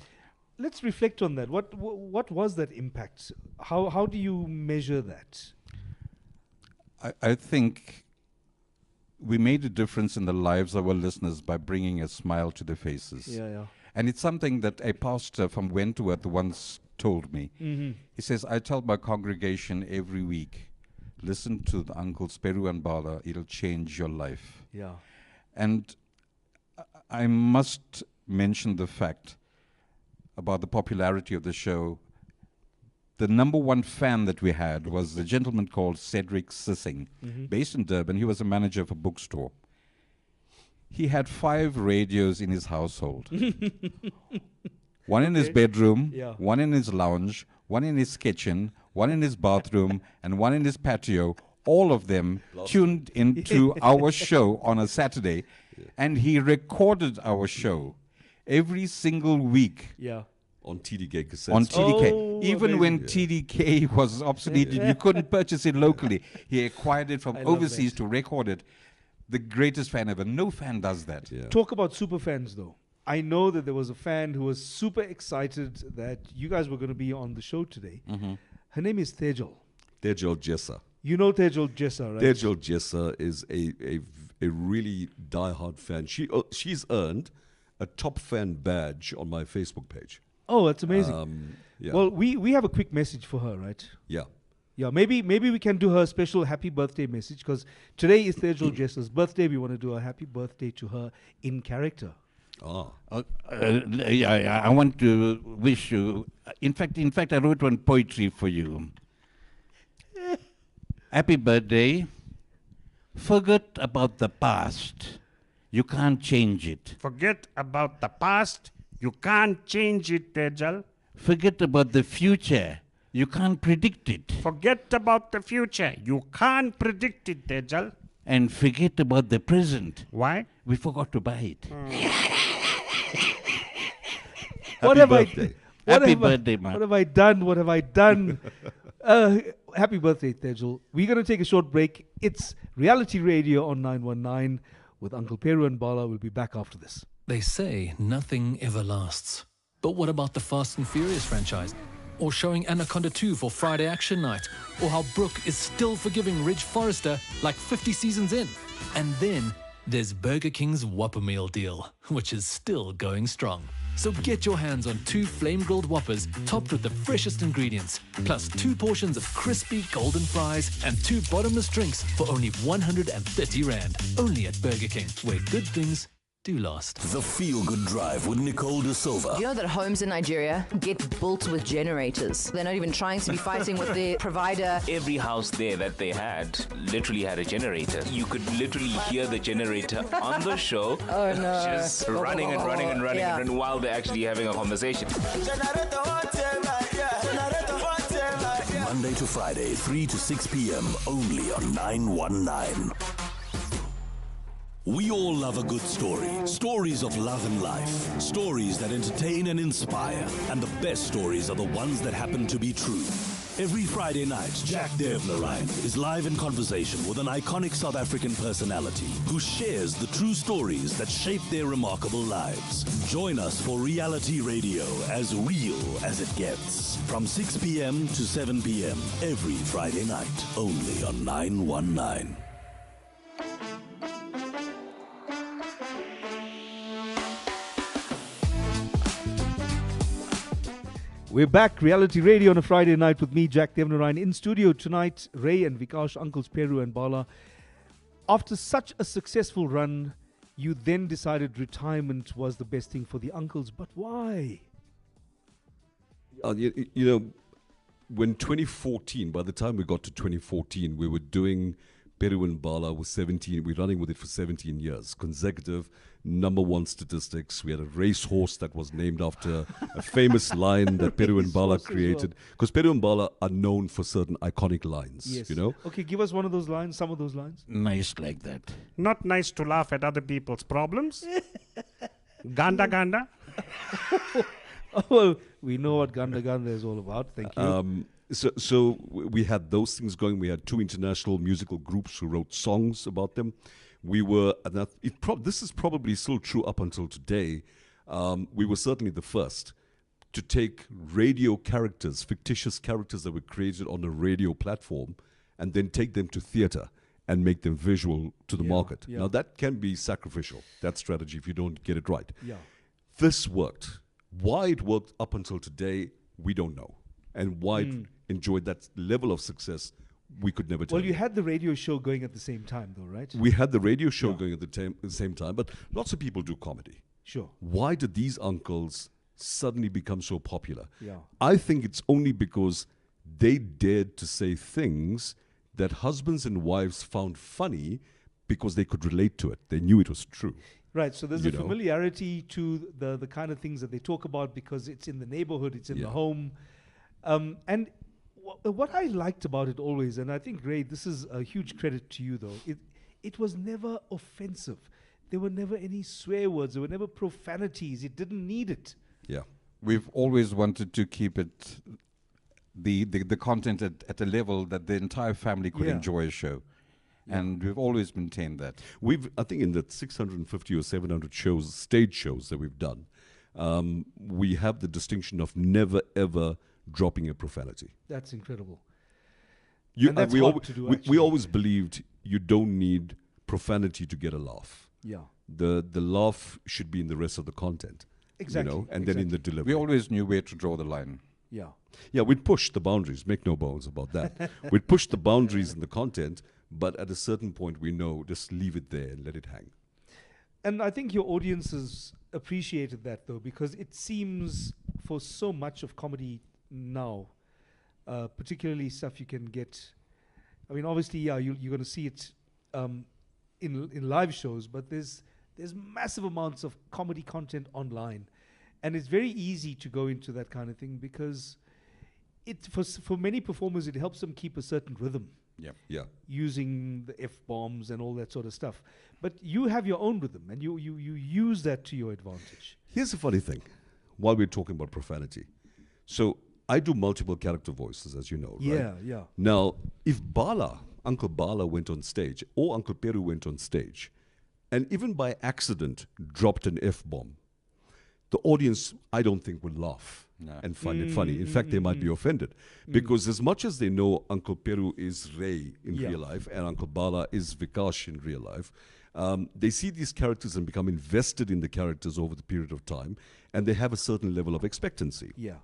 S2: Let's reflect on that. What was that impact? How do you measure that?
S4: I think we made a difference in the lives of our listeners by bringing a smile to their faces.
S2: Yeah.
S4: And it's something that a pastor from Wentworth once told me. He says, I tell my congregation every week, listen to the uncles Peru Bala, it'll change your life.
S2: Yeah.
S4: And I must mention the fact about the popularity of the show. The number 1 fan that we had was a gentleman called Cedric Sissing, based in Durban. He was a manager of a bookstore. He had 5 radios in his household. One in his bedroom, one in his lounge, one in his kitchen, one in his bathroom, and one in his patio. All of them tuned into our show on a Saturday. And he recorded our show every single week.
S2: Yeah.
S3: On TDK cassettes.
S4: On TDK.
S2: Oh,
S4: even
S2: amazing.
S4: when TDK was obsolete, you couldn't purchase it locally. He acquired it from overseas to record it. The greatest fan ever. No fan does that.
S3: Yeah.
S2: Talk about super fans, though. I know that there was a fan who was super excited that you guys were going to be on the show today. Her name is Tejal.
S3: Tejal Jessa.
S2: You know Tejal Jessa, right?
S3: Tejal Jessa is a really diehard fan. She's earned a top fan badge on my Facebook page.
S2: Oh, that's amazing. Well, we have a quick message for her, right?
S3: Yeah.
S2: Yeah, maybe we can do her a special happy birthday message, because today is Tejal Jessa's birthday. We want to do a happy birthday to her in character.
S7: I want to wish you. In fact, I wrote one poetry for you. Happy birthday. Forget about the past. You can't change it.
S8: Forget about the past. You can't change it, Tejal.
S7: Forget about the future. You can't predict it.
S8: Forget about the future. You can't predict it, Tejal.
S7: And forget about the present.
S8: Why?
S7: We forgot to buy it.
S2: Happy
S3: birthday.
S7: Happy birthday, man.
S2: What have I done? What have I done? Happy birthday, Tejal. We're going to take a short break. It's Reality Radio on 919 with Uncle Peru and Bala. We'll be back after this.
S5: They say nothing ever lasts. But what about the Fast and Furious franchise? Or showing Anaconda 2 for Friday Action Night? Or how Brooke is still forgiving Ridge Forrester like 50 seasons in? And then there's Burger King's Whopper Meal deal, which is still going strong. So get your hands on 2 flame-grilled Whoppers topped with the freshest ingredients, plus 2 portions of crispy golden fries and 2 bottomless drinks for only 130 Rand. Only at Burger King, where good things do last.
S1: The Feel Good Drive with Nicole De Silva.
S9: Do you know that homes in Nigeria get built with generators? They're not even trying to be fighting with their provider.
S6: Every house there that they had literally had a generator. You could literally hear the generator on the show.
S9: Oh no.
S6: Just running and running and running,
S9: Yeah.
S6: and while they're actually having a conversation.
S1: Monday to Friday, 3 to 6 p.m. only on 919. We all love a good story. Stories of love and life. Stories that entertain and inspire. And the best stories are the ones that happen to be true. Every Friday night, Jack Devnarain is live in conversation with an iconic South African personality who shares the true stories that shape their remarkable lives. Join us for Reality Radio, as real as it gets. From 6 p.m. to 7 p.m. every Friday night, only on 919.
S2: We're back, Reality Radio on a Friday night with me, Jack Devnarain. In studio tonight, Ray and Vikash, Uncles Peru and Bala. After such a successful run, you then decided retirement was the best thing for the uncles. But why?
S3: You know, when 2014, by the time we got to 2014, we were doing Peru and Bala was 17. We're running with it for 17 years, consecutive #1 statistics. We had a racehorse that was named after a famous line that Peru and Bala created. Because Peru and Bala are known for certain iconic lines,
S2: Yes.
S3: you know.
S2: Okay, give us one of those lines, some of those lines.
S7: Nice like that.
S8: Not nice to laugh at other people's problems. Ganda ganda.
S2: Oh, well, we know what Ganda Ganda is all about. Thank you.
S3: So we had those things going. We had 2 international musical groups who wrote songs about them. We were, and this is probably still true up until today, we were certainly the first to take radio characters, fictitious characters that were created on a radio platform, and then take them to theater and make them visual to the market.
S2: yeah.
S3: Now that can be sacrificial, that strategy, if you don't get it right.
S2: Yeah.
S3: This worked. Why it worked up until today, we don't know. And why it enjoyed that level of success, we could never tell.
S2: Well, you had the radio show going at the same time, though, right?
S3: We had the radio show going at the same time, but lots of people do comedy.
S2: Sure.
S3: Why did these uncles suddenly become so popular?
S2: Yeah.
S3: I think it's only because they dared to say things that husbands and wives found funny because they could relate to it. They knew it was true.
S2: Right, so there's
S3: You
S2: a
S3: know.
S2: familiarity to the kind of things that they talk about because it's in the neighborhood, it's in the
S3: Yeah.
S2: home. And what I liked about it always, and I think, Ray, this is a huge credit to you, though, it was never offensive. There were never any swear words. There were never profanities. It didn't need it.
S3: Yeah.
S4: We've always wanted to keep it, the content at a level that the entire family could
S2: Yeah.
S4: enjoy a show. And we've always maintained that.
S3: I think in the 650 or 700 shows, stage shows that we've done, we have the distinction of never ever dropping a profanity.
S2: That's incredible.
S3: You,
S2: And that's
S3: we,
S2: hard
S3: al-
S2: to do,
S3: we
S2: actually.
S3: always believed you don't need profanity to get a laugh.
S2: Yeah.
S3: The laugh should be in the rest of the content.
S2: Exactly,
S3: You know, and then in the delivery.
S4: We always knew where to draw the line.
S2: Yeah.
S3: Yeah, we'd push the boundaries, make no bones about that. We'd push the boundaries in the content, but at a certain point we know, just leave it there and let it hang.
S2: And I think your audiences appreciated that, though, because it seems for so much of comedy now, particularly stuff you can get. I mean, obviously, yeah, you're going to see it in live shows, but there's massive amounts of comedy content online, and it's very easy to go into that kind of thing because for many performers, it helps them keep a certain rhythm.
S3: Yeah.
S2: Using the F-bombs and all that sort of stuff. But you have your own rhythm, and you use that to your advantage.
S3: Here's the funny thing, while we're talking about profanity. So I do multiple character voices, as you know, right?
S2: Yeah.
S3: Now, if Uncle Bala went on stage, or Uncle Peru went on stage, and even by accident dropped an F-bomb, the audience, I don't think, would laugh and find it funny. In fact, they might be offended. Because as much as they know Uncle Peru is Ray in real life and Uncle Bala is Vikash in real life, they see these characters and become invested in the characters over the period of time, and they have a certain level of expectancy.
S2: Yeah.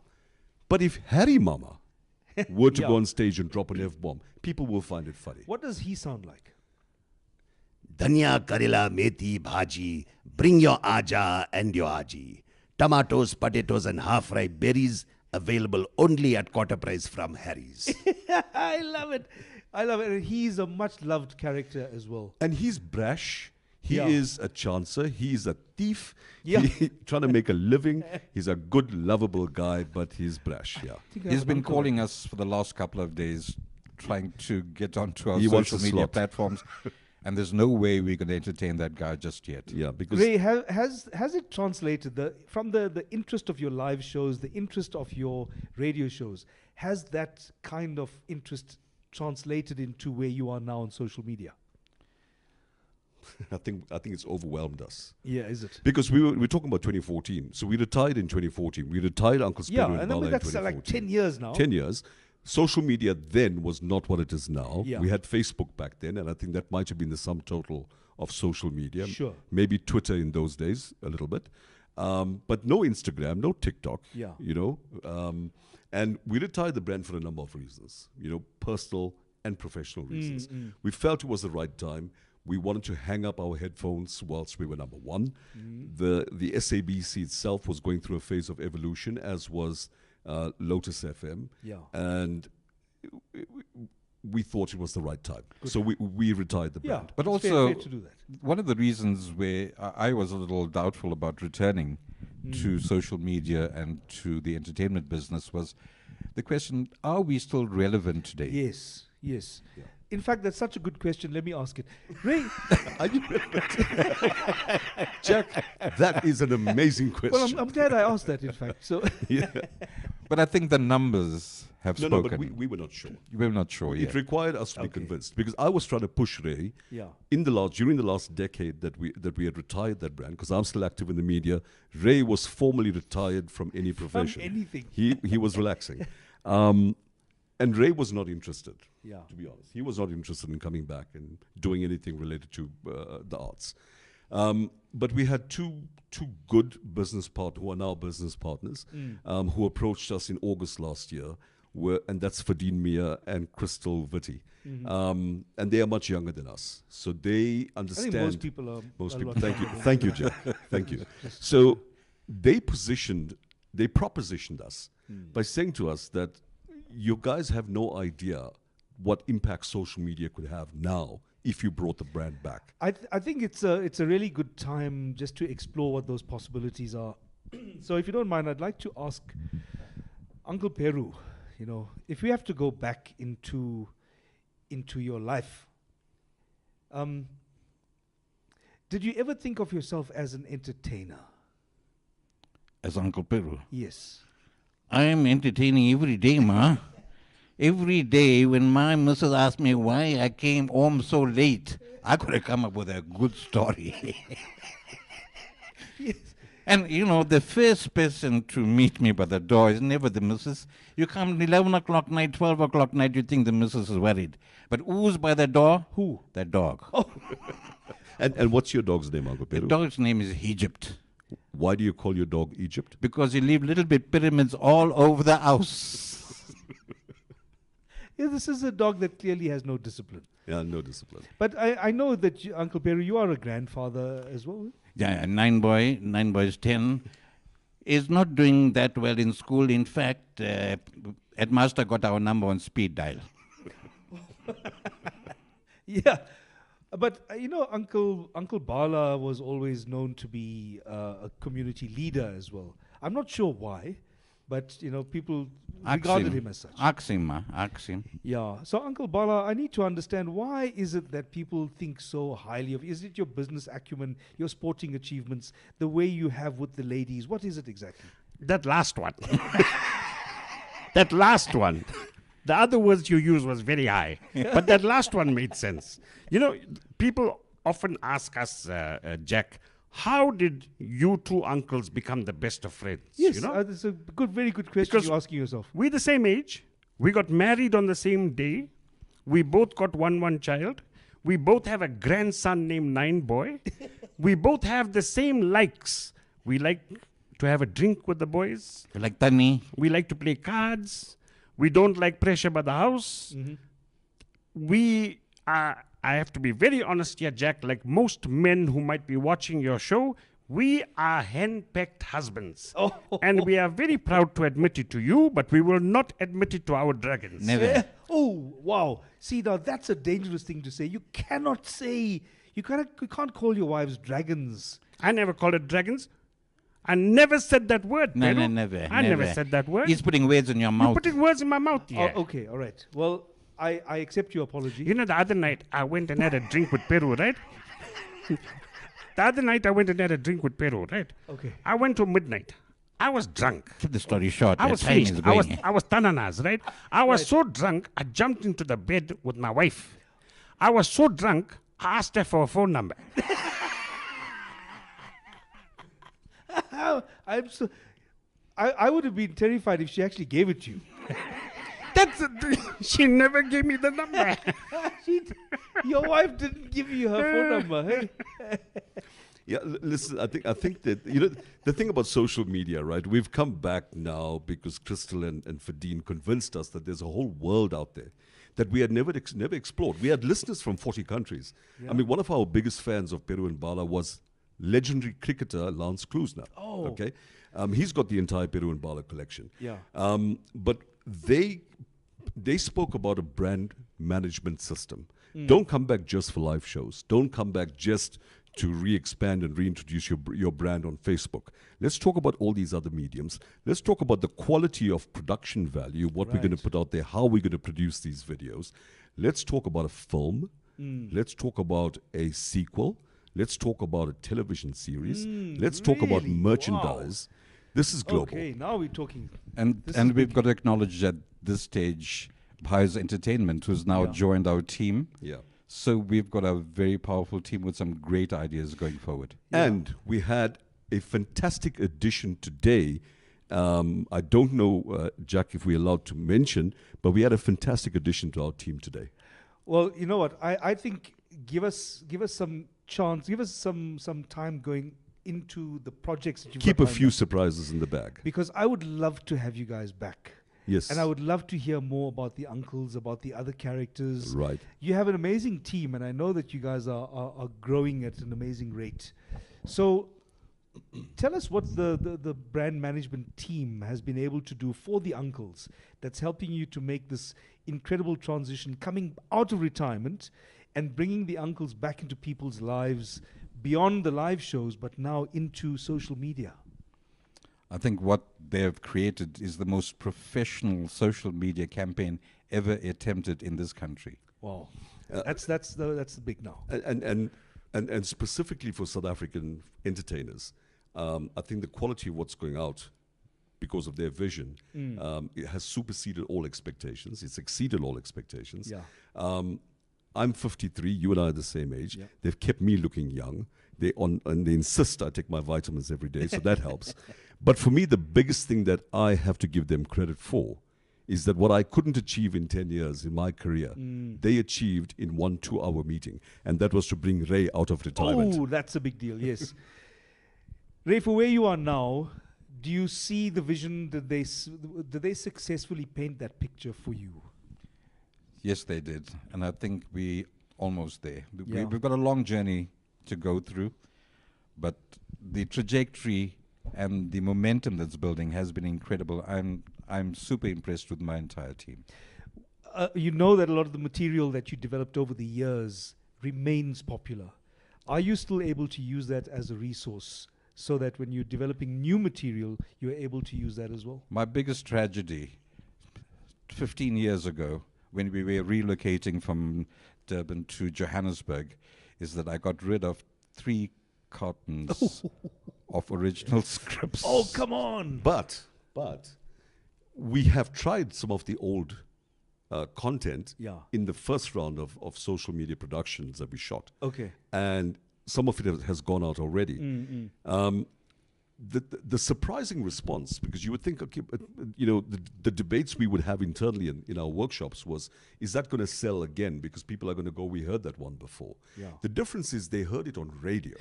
S3: But if Harry Mama were to go on stage and drop an F-bomb, people will find it funny.
S2: What does he sound like?
S10: Dhania, Karela, Methi, Bhaji, bring your Aja and your Aji. Tomatoes, potatoes and half-ripe berries available only at quarter price from Harry's.
S2: I love it. And he's a much loved character as well.
S3: And he's brash. He is a chancer. He's a thief.
S2: Yeah.
S3: Trying to make a living. He's a good, lovable guy, but he's brash. Yeah.
S4: He's been calling us for the last couple of days, trying to get onto our
S3: He wants
S4: social
S3: a
S4: media
S3: slot.
S4: platforms. And there's no way we're going to entertain that guy just yet.
S3: Yeah, because
S2: Ray, has it translated from the interest of your live shows, the interest of your radio shows, has that kind of interest translated into where you are now on social media?
S3: I think it's overwhelmed us.
S2: Yeah, is it?
S3: Because we're talking about 2014. So we retired in 2014. We retired Uncle Spedo and
S2: and
S3: Bala
S2: then
S3: in
S2: that's
S3: 2014.
S2: like 10 years now.
S3: 10 years. Social media then was not what it is now.
S2: Yeah.
S3: We had Facebook back then, and I think that might have been the sum total of social media.
S2: Sure.
S3: Maybe Twitter in those days, a little bit. But no Instagram, no TikTok.
S2: Yeah.
S3: And we retired the brand for a number of reasons, personal and professional reasons. We felt it was the right time. We wanted to hang up our headphones whilst we were number one. The SABC itself was going through a phase of evolution, as was Lotus FM.
S2: Yeah.
S3: And we thought it was the right time. So we retired the brand.
S4: But
S2: it's
S4: also,
S2: fair to do that.
S4: one of the reasons where I was a little doubtful about returning to social media and to the entertainment business was the question, are we still relevant today?
S2: Yes. Yeah. In fact, that's such a good question. Let me ask it. Ray,
S3: Are you Jack, that is an amazing question.
S2: well, I'm glad I asked that, in fact. So,
S4: But I think the numbers have
S3: no,
S4: spoken.
S3: but we were not sure.
S4: We were not sure yet.
S3: It required us to be convinced, because I was trying to push Ray
S2: Yeah.
S3: during the last decade that we had retired that brand, because I'm still active in the media. Ray was formally retired from any profession.
S2: anything.
S3: He was relaxing. And Ray was not interested,
S2: Yeah.
S3: to be honest. He was not interested in coming back and doing anything related to the arts. But we had two good business partners, who are now business partners, who approached us in August last year, and that's Fadine Mia and Crystal Vitti. And they are much younger than us. So they
S2: I
S3: understand.
S2: think most people are.
S3: Most
S2: a
S3: people.
S2: lot
S3: Thank you.
S2: younger than
S3: Thank you, Jack. Thank you. So they propositioned us by saying to us that you guys have no idea what impact social media could have now if you brought the brand back.
S2: I think it's a really good time just to explore what those possibilities are. So if you don't mind, I'd like to ask Uncle Peru, if we have to go back into your life, did you ever think of yourself as an entertainer?
S7: As Uncle Peru.
S2: Yes.
S7: I am entertaining every day, ma. Every day when my missus asks me why I came home so late, I could have come up with a good story.
S2: Yes.
S7: And, the first person to meet me by the door is never the missus. You come at 11 o'clock night, 12 o'clock night, you think the missus is worried. But who's by the door?
S2: Who?
S7: The dog.
S3: And what's your dog's name, Uncle
S7: The
S3: Peru?
S7: dog's name is Egypt.
S3: Why do you call your dog Egypt?
S7: Because he leave little bit pyramids all over the house.
S2: Yeah, this is a dog that clearly has no discipline.
S3: Yeah, no discipline.
S2: But I know that, Uncle Peru, you are a grandfather as well.
S7: Yeah, 9 boys, 10. Is not doing that well in school. In fact, headmaster got our number on speed dial.
S2: Yeah. But, Uncle Bala was always known to be a community leader as well. I'm not sure why, but people regarded him as such.
S7: Ask him.
S2: Yeah. So, Uncle Bala, I need to understand, why is it that people think so highly of? Is it your business acumen, your sporting achievements, the way you have with the ladies? What is it exactly?
S8: That last one. That last one. The other words you used was very high, but that last one made sense. People often ask us, Jack, how did you two uncles become the best of friends?
S2: Yes, that's a very good question
S8: Because
S2: you're asking yourself.
S8: We're the same age. We got married on the same day. We both got one child. We both have a grandson named Nine Boy. We both have the same likes. We like to have a drink with the boys.
S7: You like Tani?
S8: We like to play cards. We don't like pressure by the house. We are, I have to be very honest here, Jack, like most men who might be watching your show, we are handpecked husbands. And we are very proud to admit it to you, but we will not admit it to our dragons.
S7: Never.
S2: Oh, wow. See, now that's a dangerous thing to say. You cannot say, you can't call your wives dragons.
S8: I never called it dragons. I never said that word.
S7: No,
S8: Pedro.
S7: never.
S8: I never said that word.
S7: He's putting words in your mouth.
S8: You're putting words in my mouth, yeah.
S2: Oh, okay, all right. Well, I accept your apology.
S8: The other night I went and had a drink with Peru, right? The other night I went and had a drink with Peru, right?
S2: Okay.
S8: I went to midnight. I was drunk.
S7: Keep the story short.
S8: I was
S7: Time
S8: finished.
S7: is
S8: I was
S7: going.
S8: tananas, right? I was so drunk, I jumped into the bed with my wife. I was so drunk, I asked her for a phone number.
S2: I would have been terrified if she actually gave it to you.
S8: She never gave me the number.
S2: Your wife didn't give you her phone number, hey?
S3: Yeah, listen, I think that, the thing about social media, right? We've come back now because Crystal and Fadine convinced us that there's a whole world out there that we had never explored. We had listeners from 40 countries. Yeah. I mean, one of our biggest fans of Peru Bala was legendary cricketer Lance Klusener.
S2: Oh.
S3: Okay. He's got the entire Peru Bala collection.
S2: Yeah.
S3: But they spoke about a brand management system. Don't come back just for live shows. Don't come back just to re-expand and reintroduce your brand on Facebook. Let's talk about all these other mediums. Let's talk about the quality of production value, what we're going to put out there, how we're going to produce these videos. Let's talk about a film. Let's talk about a sequel. Let's talk about a television series. Let's talk about merchandise. Wow. This is global.
S2: Okay, now we're talking.
S4: And we've got to acknowledge at this stage, Pies Entertainment, who's now joined our team.
S3: Yeah.
S4: So we've got a very powerful team with some great ideas going forward.
S3: Yeah. And we had a fantastic addition today. I don't know, Jack, if we're allowed to mention, but we had a fantastic addition to our team today.
S2: Well, you know what? I think give us some chance, give us some time going into the projects that you've
S3: Keep
S2: got
S3: a few surprises in the bag.
S2: Because I would love to have you guys back.
S3: Yes.
S2: And I would love to hear more about the uncles, about the other characters.
S3: Right.
S2: You have an amazing team, and I know that you guys are growing at an amazing rate. So tell us what the brand management team has been able to do for the uncles that's helping you to make this incredible transition, coming out of retirement and bringing the uncles back into people's lives beyond the live shows, but now into social media.
S4: I think what they have created is the most professional social media campaign ever attempted in this country.
S2: Wow, that's the big now.
S3: And specifically for South African entertainers, I think the quality of what's going out, because of their vision, it has superseded all expectations. It's exceeded all expectations.
S2: Yeah.
S3: I'm 53. You and I are the same age. Yeah. They've kept me looking young. They insist I take my vitamins every day, so that helps. But for me, the biggest thing that I have to give them credit for is that what I couldn't achieve in 10 years in my career, they achieved in 1 2-hour meeting, and that was to bring Ray out of retirement.
S2: Oh, that's a big deal. Yes. Ray, for where you are now, do you see the vision? Did they successfully paint that picture for you?
S4: Yes, they did. And I think we almost there. We've got a long journey to go through, but the trajectory and the momentum that's building has been incredible. I'm super impressed with my entire team.
S2: You know that a lot of the material that you developed over the years remains popular. Are you still able to use that as a resource so that when you're developing new material, you're able to use that as well?
S4: My biggest tragedy 15 years ago, when we were relocating from Durban to Johannesburg, is that I got rid of 3 cartons of original scripts.
S2: Oh, come on!
S3: But we have tried some of the old content in the first round of social media productions that we shot.
S2: Okay.
S3: And some of it has gone out already. The surprising response, because you would think, okay, the debates we would have internally in our workshops was, is that going to sell again? Because people are going to go, we heard that one before.
S2: Yeah.
S3: The difference is they heard it on radio.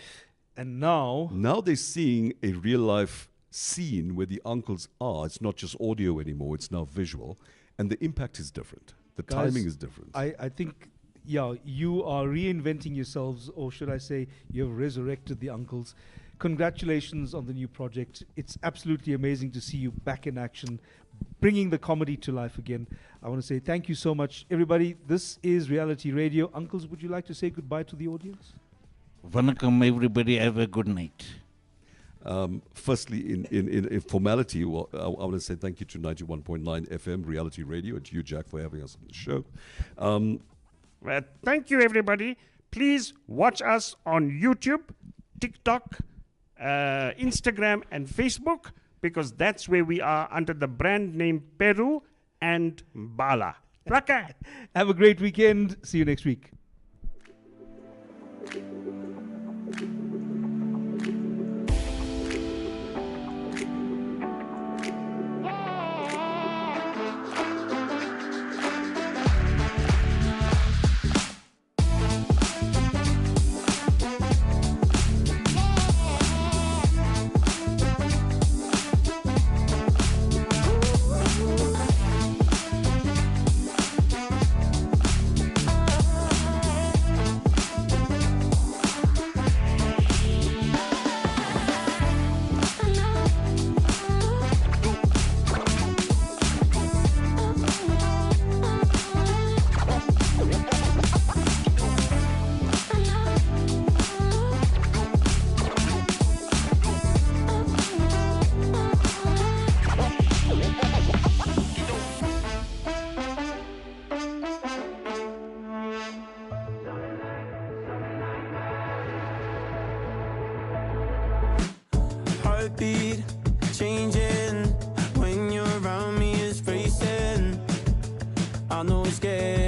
S2: And now
S3: they're seeing a real life scene where the uncles are. It's not just audio anymore, it's now visual. And the impact is different. The timing is different.
S2: I think, you are reinventing yourselves, or should I say, you have resurrected the uncles. Congratulations on the new project. It's absolutely amazing to see you back in action, bringing the comedy to life again. I want to say thank you so much, everybody. This is Reality Radio. Uncles, would you like to say goodbye to the audience?
S7: Vanakkam, everybody. Have a good night.
S3: Firstly, in formality, I want to say thank you to 91.9 FM Reality Radio, and to you, Jack, for having us on the show.
S8: Well, thank you, everybody. Please watch us on YouTube, TikTok, Instagram, and Facebook, because that's where we are under the brand name Peru and Bala. Raka.
S2: Have a great weekend. See you next week.
S11: Heartbeat changing when you're around me is racing. I know it's scary.